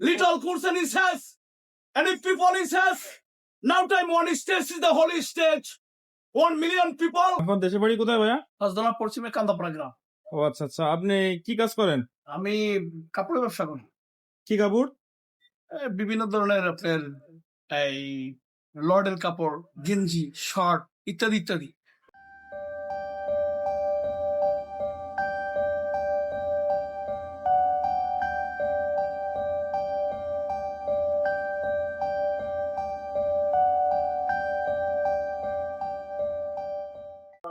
Little Kursan is has, and if people is has, now time one stage is the holy stage. 1 million people. এখন দেশে বাড়ি কোথায় ভাইয়া? হাসদলা পশ্চিমে কান্দাপাড়া গ্রাম। ও আচ্ছা আচ্ছা, আপনি কি কাজ করেন? আমি কাপড়ের ব্যবসা করি। কি কাপড়? বিভিন্ন ধরনের আপনার এই লর্ডের কাপড়, গেঞ্জি, শার্ট ইত্যাদি ইত্যাদি।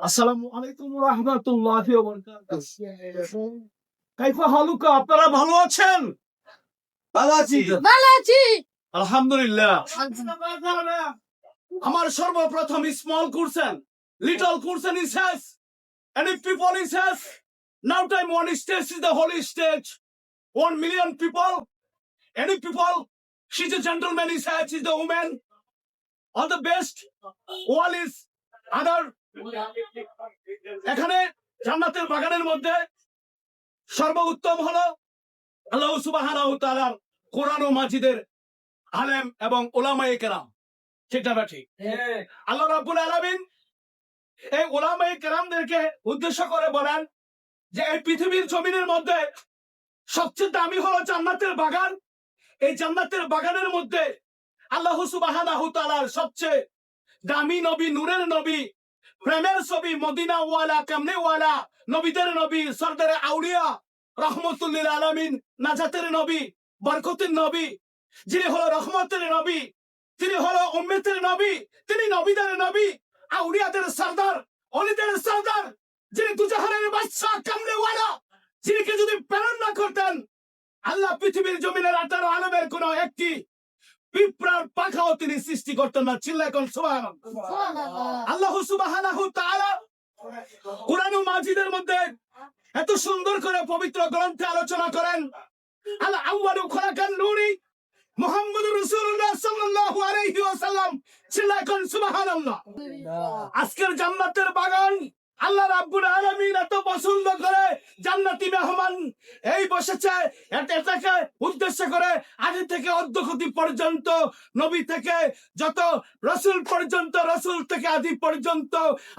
আসসালামু আলাইকুম ওয়া রাহমাতুল্লাহি ওয়া বারাকাতুহু। কাইফা হালুকা, আপনারা ভালো আছেন? ভালো আছি। আলহামদুলিল্লাহ। আমার সর্বপ্রথম স্মল কুরসেন, লিটল কুরসেন is has, and if people is has, now time one stage is the holy stage. 1 million people, any people, she's a gentleman is has, she's the woman. All the best, all is other. এখানে জান্নাতের বাগানের মধ্যে সর্বোত্তম হলো আল্লাহ সুবহানাহু ওয়া তাআলার কোরআন ও মাজিদের আলেম এবং উলামায়ে কেরাম। ঠিকটা বা ঠিক? আল্লাহ রাব্বুল আলামিন এই উলামায়ে কেরামদেরকে উদ্দেশ্য করে বলেন যে এই পৃথিবীর জমিনের মধ্যে সবচেয়ে দামি হলো জান্নাতের বাগান। এই জান্নাতের বাগানের মধ্যে আল্লাহ সুবহানাহু ওয়া তাআলার সবচেয়ে দামি নবী, নূরের নবী, প্রেমের ছবি, মদিনা ওয়ালা, কামনে ওয়ালা, নবীদের নবী, সরদারে আউলিয়া, রহমতুল লিল আলামিন, নাজাতের নবী, বরকতের নবী, যিনি হলো রহমতের নবী, তিনি হলো উম্মতের নবী, তিনি নবীদের নবী, আউলিয়াদের সরদার, ওলিদের সরদার, যিনি দুজাহানের বাদশা, কামনে ওয়ালা, যিনিকে যদি প্রেরণ না করতেন আল্লাহ পৃথিবীর জমিনের 18 আলমের কোন একটি পিঁপড়ার পাখাও তিনি সৃষ্টি করতেন না। চিল্লায় কোন সুবহানাল্লাহ। আল্লাহ সুবহানাহু ওয়া তাআলা কুরআন ও মাজিদের মধ্যে এত সুন্দর করে পবিত্র গ্রন্থে আলোচনা করেন, আল আউয়ালু খলাকান নূরি মুহাম্মদুর রাসূলুল্লাহ সাল্লাল্লাহু আলাইহি ওয়াসাল্লাম। চিল্লায় কোন সুবহানাল্লাহ। আজকের জান্নাতের বাগান আল্লাহ রাব্বুল আলামিন এত পছন্দ করে, জান্নাতি মেহমান এই বসেছে এটাকে উদ্দেশ্য করে আদি থেকে অদ্যক্ষতি পর্যন্ত, নবী থেকে যত রাসূল পর্যন্ত, রাসূল থেকে আদি পর্যন্ত,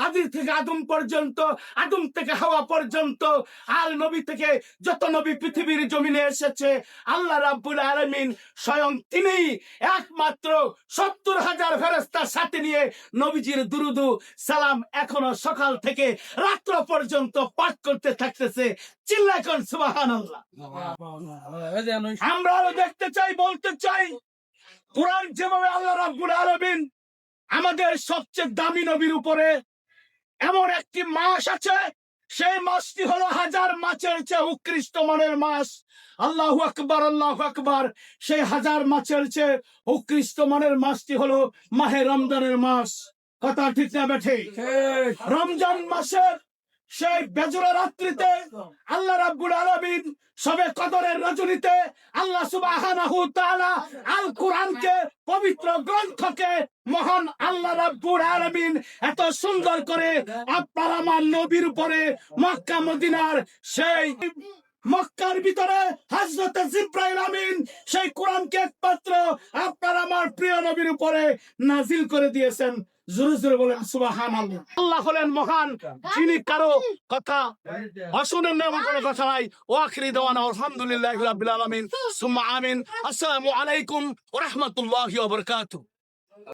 আদি থেকে আদম পর্যন্ত, আদম থেকে হাওয়া পর্যন্ত, আর নবী থেকে যত নবী পৃথিবীর জমিনে এসেছে আল্লাহ রাব্বুল আলামিন স্বয়ং তিনিই একমাত্র 70,000 ফেরেশতার সাথে নিয়ে নবীজির দুরুদ ও সালাম এখনো সকাল থেকে রাত্র পর্যন্ত পাঠ করতে থাকতেছে। চিল্লায় কোন সুবহানাল্লাহ। আমরা আরো দেখতে চাই, বলতে চাই, কুরআন যেভাবে আল্লাহ রাব্বুল আলামিন আমাদের সবচেয়ে দামি নবীর উপরে এমন একটি মাস আছে, সেই মাসটি হলো 1000 মাসের চেয়ে উৎকৃষ্ট মানের মাস। আল্লাহু আকবার, আল্লাহু আকবার। সেই 1000 মাসের চেয়ে উৎকৃষ্ট মানের মাসটি হলো মাহে রমজানের মাস। কথা ঠিক না বেঠে? রমজান মাসের সেই বেজোড়া রাত্রিতে আল্লাহ রাব্বুল আলামিন সবে কদরের রজনীতে আল্লাহ সুবহানাহু ওয়া তাআলা আল কুরআনকে, পবিত্র গ্রন্থকে মহান আল্লাহ রাব্বুল আলামিন এত সুন্দর করে আপনার আমার নবীর উপরে মক্কা মদিনার সেই মক্কার ভিতরে হযরতে জিবরাইল আমিন সেই কোরআনকে একমাত্র আপনার আমার প্রিয় নবীর উপরে নাজিল করে দিয়েছেন। জোরে জোরে বলেন সুবহানাল্লাহ। আল্লাহ হলেন মহান, যিনি কারো কথা অশুনেন না, এমন কোনো কথা নাই। ওয়া আখিরি দাওয়ানা আলহামদুলিল্লাহি রাব্বিল আলামিন সুম্মা আমিন। আসসালামু আলাইকুম ওয়া রাহমাতুল্লাহি ওয়া বারাকাতুহু।